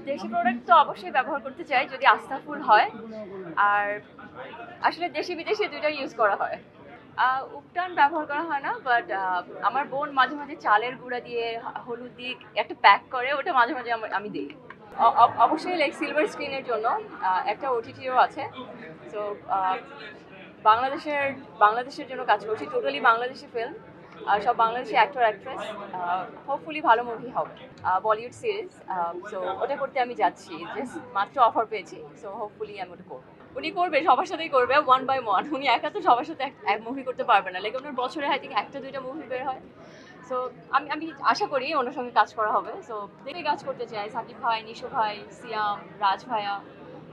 দেশি প্রোডাক্ট তো অবশ্যই ব্যবহার করতে চাই যদি আস্থাফুল হয়। আর আসলে দেশি বিদেশি দুইটাই ইউজ করা হয়। উপটান ব্যবহার করা হয় না, বাট আমার বোন মাঝে মাঝে চালের গুঁড়া দিয়ে হলুদ দিয়ে একটা প্যাক করে, ওটা মাঝে মাঝে আমি দিই। অবশ্যই লাইক সিলভার স্ক্রিনের জন্য একটা ওটিটিও আছে। সো বাংলাদেশের বাংলাদেশের জন্য কাজ করছি, টোটালি বাংলাদেশি ফিল্ম, সব বাংলাদেশি অ্যাক্টর অ্যাক্ট্রেস। হোপফুলি ভালো মুভি হবে, বলিউড সিরিজ। সো ওটা করতে আমি যাচ্ছি, জাস্ট মাত্র অফার পেয়েছি। সো হোপফুলি আমি ওটা করবো। উনি করবে, সবার সাথেই করবে, ওয়ান বাই ওয়ান। উনি একা তো সবার সাথে এক মুভি করতে পারবে না, লাইক আপনার বছরে আই থিঙ্ক একটা দুইটা মুভি বের হয়। সো আমি আমি আশা করি ওনার সঙ্গে কাজ করা হবে। সো দেখে কাজ করতে চাই, সাকিব ভাই, নিশো ভাই, সিয়াম, রাজ ভাইয়া,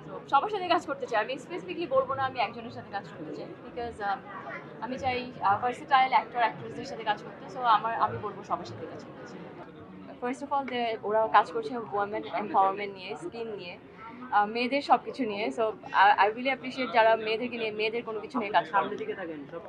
তো সবার সাথে কাজ করতে চাই। আমি স্পেসিফিকলি বলবো না আমি একজনের সাথে কাজ করতে চাই, বিকজ আমি চাই ভার্সেটাইল অ্যাক্টর অ্যাক্ট্রেসদের সাথে কাজ করতে। সো আমি বলবো সবার সাথে কাজ করতে চাই। ফার্স্ট অফ অল ওরা কাজ করছে ওয়ামেন এম্পাওয়ারমেন্ট নিয়ে, স্কিম নিয়ে, মেয়েদের সব কিছু নিয়ে। সো আই রিয়েলি অ্যাপ্রিসিয়েট যারা মেয়েদেরকে নিয়ে, মেয়েদের কোনো কিছু নিয়ে কাজ করে। সামনের দিকে থাকেন সব